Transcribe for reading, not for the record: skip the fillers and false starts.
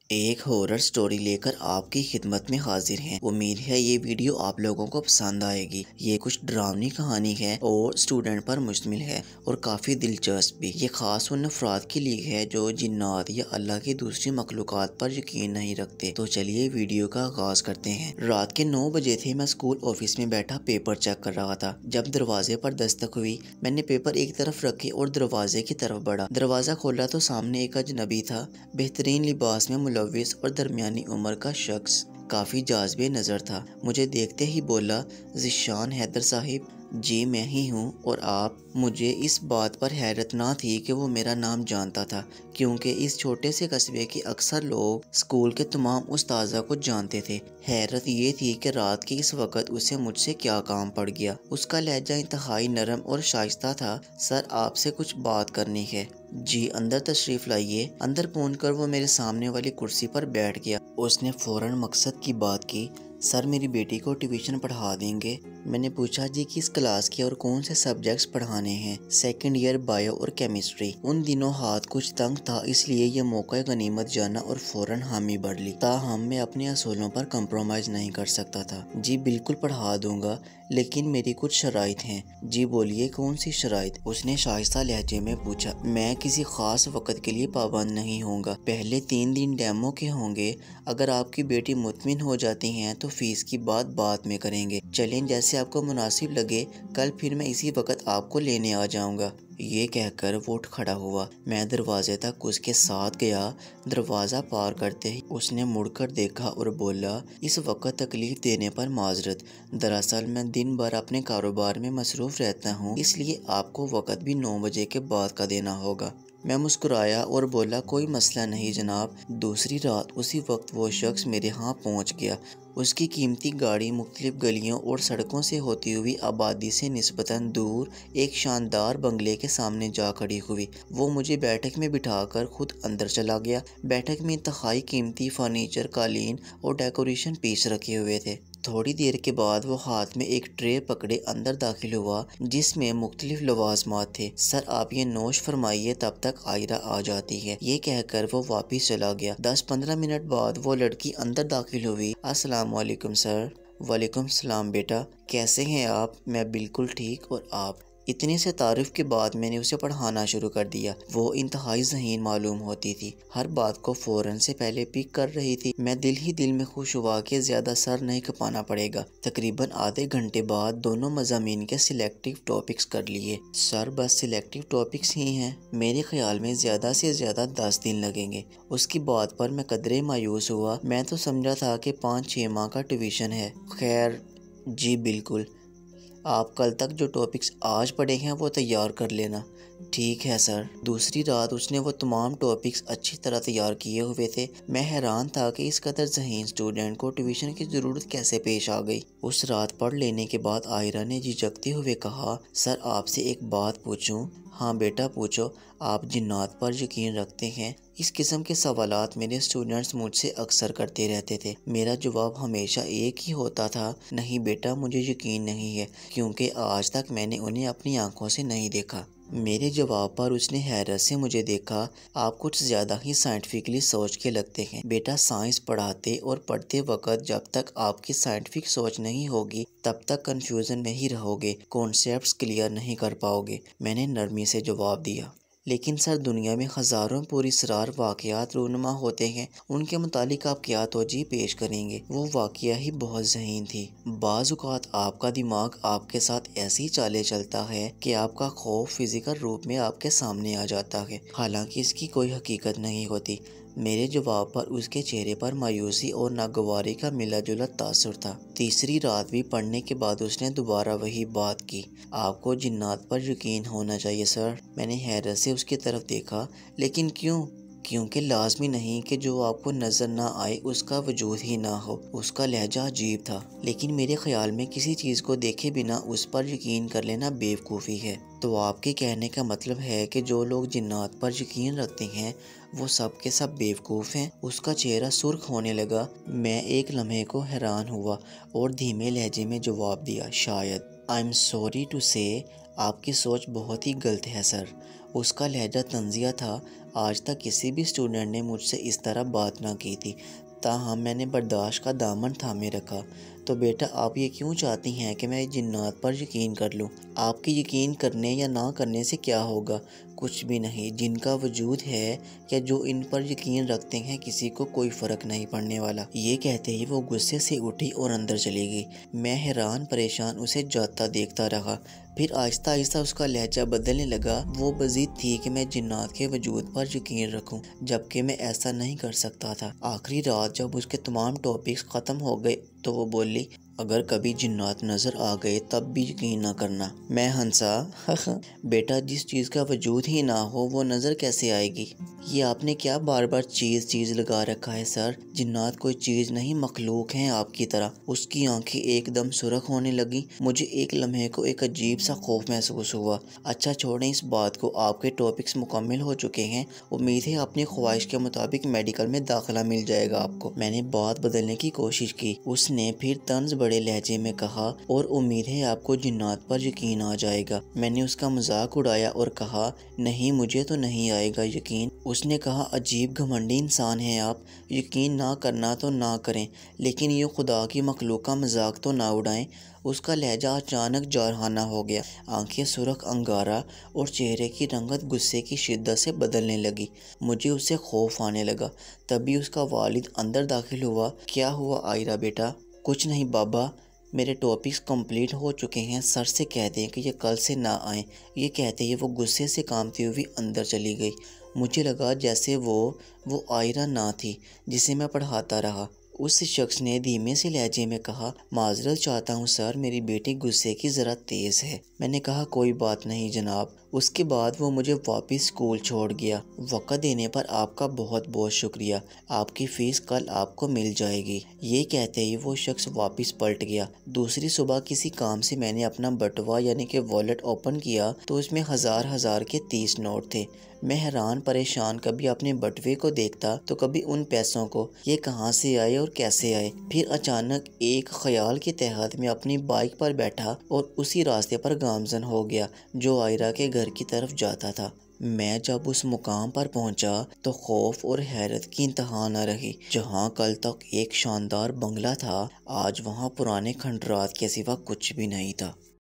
एक horror story लेकर आपकी खिदमत में हाजिर हैं। उम्मीद है ये वीडियो आप लोगों को पसंद आएगी। ये कुछ डरावनी कहानी है और स्टूडेंट पर मुश्तमिल है और काफ़ी दिलचस्प भी। ये खास उन अफराद के लिए है जो जिन्नात या अल्लाह की दूसरी मखलूक़ात पर यकीन नहीं रखते। तो चलिए वीडियो का आगाज़ करते हैं। रात के 9 बजे थे। मैं स्कूल ऑफिस में बैठा पेपर चेक कर रहा था जब दरवाजे पर दस्तक हुई। मैंने पेपर एक तरफ रखे और दरवाजे की तरफ बढ़ा। दरवाज़ा खोला तो सामने एक अजनबी था, बेहतरीन लिबास में मुलव्विस और दरमियानी उम्र का शख्स। काफ़ी जाज़िब नज़र था। मुझे देखते ही बोला, ज़ीशान हैदर साहिब। जी मैं ही हूँ। और आप? मुझे इस बात पर हैरत ना थी कि वो मेरा नाम जानता था, क्योंकि इस छोटे से कस्बे के अक्सर लोग स्कूल के तमाम उस्ताज़ा को जानते थे। हैरत ये थी कि रात के इस वक्त उसे मुझसे क्या काम पड़ गया। उसका लहजा इंतहाई नरम और शाइस्ता था। सर, आपसे कुछ बात करनी है। जी अंदर तशरीफ़ लाइए। अंदर पहुंचकर वो मेरे सामने वाली कुर्सी पर बैठ गया। उसने फ़ौरन मकसद की बात की, सर मेरी बेटी को ट्यूशन पढ़ा देंगे? मैंने पूछा, जी किस क्लास की और कौन से सब्जेक्ट्स पढ़ाने हैं? सेकंड ईयर बायो और केमिस्ट्री। उन दिनों हाथ कुछ तंग था, इसलिए यह मौका गनीमत जाना और फ़ौरन हामी भर ली। ताहम मैं अपने असूलों पर कंप्रोमाइज़ नहीं कर सकता था। जी बिल्कुल पढ़ा दूंगा, लेकिन मेरी कुछ शराइत हैं। जी बोलिए, कौन सी शराइत? उसने शाइस्ता लहजे में पूछा। मैं किसी खास वक़्त के लिए पाबंद नहीं होऊंगा। पहले 3 दिन डेमो के होंगे। अगर आपकी बेटी मुतमिन हो जाती हैं तो फीस की बात बाद में करेंगे। चलें, जैसे आपको मुनासिब लगे। कल फिर मैं इसी वक्त आपको लेने आ जाऊंगा। ये कहकर वो उठ खड़ा हुआ। मैं दरवाजे तक उसके साथ गया। दरवाज़ा पार करते ही उसने मुड़कर देखा और बोला, इस वक्त तकलीफ़ देने पर माजरत। दरअसल मैं दिन भर अपने कारोबार में मसरूफ़ रहता हूँ, इसलिए आपको वक्त भी 9 बजे के बाद का देना होगा। मैं मुस्कुराया और बोला, कोई मसला नहीं जनाब। दूसरी रात उसी वक्त वो शख्स मेरे यहाँ पहुँच गया। उसकी कीमती गाड़ी मुख्तलिफ गलियों और सड़कों से होती हुई आबादी से निस्बतन दूर एक शानदार बंगले के सामने जा खड़ी हुई। वो मुझे बैठक में बिठाकर खुद अंदर चला गया। बैठक में इंतहाई कीमती फर्नीचर, कालीन और डेकोरेशन पीस रखे हुए थे। थोड़ी देर के बाद वो हाथ में एक ट्रे पकड़े अंदर दाखिल हुआ, जिसमें मुख्तलिफ लवाजमात थे। सर आप ये नोश फरमाइए, तब तक आयरा आ जाती है। ये कहकर वो वापिस चला गया। 10-15 मिनट बाद वो लड़की अंदर दाखिल हुई। अस्सलाम वालेकुम सर। वालेकुम सलाम बेटा, कैसे हैं आप? मैं बिल्कुल ठीक, और आप? इतने से तारीफ के बाद मैंने उसे पढ़ाना शुरू कर दिया। वो इंतहाई ज़हीन मालूम होती थी, हर बात को फ़ौरन से पहले पिक कर रही थी। मैं दिल ही दिल में खुश हुआ कि ज़्यादा सर नहीं खपाना पड़ेगा। तकरीबन आधे घंटे बाद दोनों मज़ामीन के सिलेक्टिव टॉपिक्स कर लिए। सर बस सिलेक्टिव टॉपिक्स ही हैं? मेरे ख्याल में ज़्यादा से ज़्यादा 10 दिन लगेंगे। उसकी बात पर मैं कदरे मायूस हुआ। मैं तो समझा था कि 5-6 माह का ट्यूशन है। खैर, जी बिल्कुल। आप कल तक जो टॉपिक्स आज पढ़े हैं वो तैयार कर लेना। ठीक है सर। दूसरी रात उसने वो तमाम टॉपिक्स अच्छी तरह तैयार किए हुए थे। मैं हैरान था कि इस कदर ज़हीन स्टूडेंट को ट्यूशन की ज़रूरत कैसे पेश आ गई। उस रात पढ़ लेने के बाद आयरा ने झिझकते हुए कहा, सर आपसे एक बात पूछूं? हाँ बेटा पूछो। आप जिन्नात पर यकीन रखते हैं? इस किस्म के सवालात मेरे स्टूडेंट्स मुझसे अक्सर करते रहते थे। मेरा जवाब हमेशा एक ही होता था, नहीं बेटा मुझे यकीन नहीं है, क्योंकि आज तक मैंने उन्हें अपनी आंखों से नहीं देखा। मेरे जवाब पर उसने हैरत से मुझे देखा। आप कुछ ज़्यादा ही साइंटिफिकली सोच के लगते हैं। बेटा साइंस पढ़ाते और पढ़ते वक्त जब तक आपकी साइंटिफिक सोच नहीं होगी तब तक कंफ्यूजन में ही रहोगे, कॉन्सेप्ट्स क्लियर नहीं कर पाओगे। मैंने नरमी से जवाब दिया। लेकिन सर दुनिया में हज़ारों पुरअसरार वाक़यात रूनुमा होते हैं, उनके मुतालिक आप क्या तोजी पेश करेंगे? वो वाक़या ही बहुत ज़हीन थी। बाज़ औक़ात आपका दिमाग आपके साथ ऐसी चालें चलता है कि आपका खौफ फिज़िकल रूप में आपके सामने आ जाता है, हालांकि इसकी कोई हकीकत नहीं होती। मेरे जवाब पर उसके चेहरे पर मायूसी और नागवारी का मिला जुला तासुर था। तीसरी रात भी पढ़ने के बाद उसने दोबारा वही बात की। आपको जिन्नात पर यकीन होना चाहिए सर। मैंने हैरत से उसकी तरफ देखा। लेकिन क्यों? क्योंकि लाजमी नहीं कि जो आपको नज़र ना आए उसका वजूद ही ना हो। उसका लहजा अजीब था, लेकिन मेरे ख्याल में किसी चीज़ को देखे बिना उस पर यकीन कर लेना बेवकूफ़ी है। तो आपके कहने का मतलब है कि जो लोग जिन्नात पर यकीन रखते हैं वो सब के सब बेवकूफ़ हैं? उसका चेहरा सुर्ख होने लगा। मैं एक लम्हे को हैरान हुआ और धीमे लहजे में जवाब दिया, शायद। आई एम सॉरी टू से आपकी सोच बहुत ही गलत है सर। उसका लहजा तंज़िया था। आज तक किसी भी स्टूडेंट ने मुझसे इस तरह बात ना की थी। ताहम मैंने बर्दाश्त का दामन थामे रखा। तो बेटा आप ये क्यों चाहती हैं कि मैं जिन्नात पर यकीन कर लूँ? आपके यकीन करने या ना करने से क्या होगा? कुछ भी नहीं। जिनका वजूद है या जो इन पर यकीन रखते हैं किसी को कोई फ़र्क नहीं पड़ने वाला। ये कहते ही वो गुस्से से उठी और अंदर चली गई। मैं हैरान परेशान उसे जाता देखता रहा। फिर आहिस्ता आहिस्ता उसका लहजा बदलने लगा। वो बज़िद थी कि मैं जिन्नात के वजूद पर यकीन रखूं, जबकि मैं ऐसा नहीं कर सकता था। आखिरी रात जब उसके तमाम टॉपिक्स ख़त्म हो गए तो वो बोली, अगर कभी जिन्नात नज़र आ गए तब भी यकीन ना करना। मैं हंसा। बेटा जिस चीज़ का वजूद ही ना हो वो नज़र कैसे आएगी? ये आपने क्या बार बार चीज़ लगा रखा है सर? जिन्नात कोई चीज़ नहीं, मखलूक हैं आपकी तरह। उसकी आंखें एकदम सुर्ख होने लगी। मुझे एक लम्हे को एक अजीब सा खौफ महसूस हुआ। अच्छा छोड़ें इस बात को, आपके टॉपिक्स मुकम्मल हो चुके हैं। उम्मीद है अपनी ख्वाहिश के मुताबिक मेडिकल में दाखिला मिल जाएगा आपको। मैंने बात बदलने की कोशिश की। उसने फिर तंज बड़े लहजे में कहा, और उम्मीद है आपको जिन्नात पर यकीन आ जाएगा। मैंने उसका मजाक उड़ाया और कहा, नहीं मुझे तो नहीं आएगा यकीन। उसने कहा, अजीब घमंडी इंसान हैं आप। यकीन ना करना तो ना करें, लेकिन ये खुदा की मखलूक का मजाक तो ना उड़ाएं। उसका लहजा अचानक जारहाना हो गया। आंखें सुर्ख अंगारा और चेहरे की रंगत गुस्से की शिद्दत से बदलने लगी। मुझे उससे खौफ आने लगा। तभी उसका वालिद अंदर दाखिल हुआ। क्या हुआ आयरा बेटा? कुछ नहीं बाबा, मेरे टॉपिक्स कंप्लीट हो चुके हैं। सर से कह दें कि ये कल से ना आएं। ये कहते ही वो गुस्से से कांपती हुई अंदर चली गई। मुझे लगा जैसे वो आयरा ना थी जिसे मैं पढ़ाता रहा। उस शख्स ने धीमे से लहजे में कहा, माजरत चाहता हूँ सर, मेरी बेटी गुस्से की ज़रा तेज़ है। मैंने कहा, कोई बात नहीं जनाब। उसके बाद वो मुझे वापस स्कूल छोड़ गया। वक़्त देने पर आपका बहुत बहुत शुक्रिया। आपकी फ़ीस कल आपको मिल जाएगी। ये कहते ही वो शख्स वापस पलट गया। दूसरी सुबह किसी काम से मैंने अपना बटुआ यानी कि वॉलेट ओपन किया तो उसमें हज़ार के 30 नोट थे। मैं हैरान परेशान कभी अपने बटुए को देखता तो कभी उन पैसों को। ये कहाँ से आए और कैसे आए? फिर अचानक एक ख्याल के तहत मैं अपनी बाइक पर बैठा और उसी रास्ते पर गामजन हो गया जो आयरा के घर की तरफ जाता था। मैं जब उस मुकाम पर पहुंचा तो खौफ और हैरत की इंतहा न रही। जहां कल तक एक शानदार बंगला था, आज वहां पुराने खंडरात के सिवा कुछ भी नहीं था।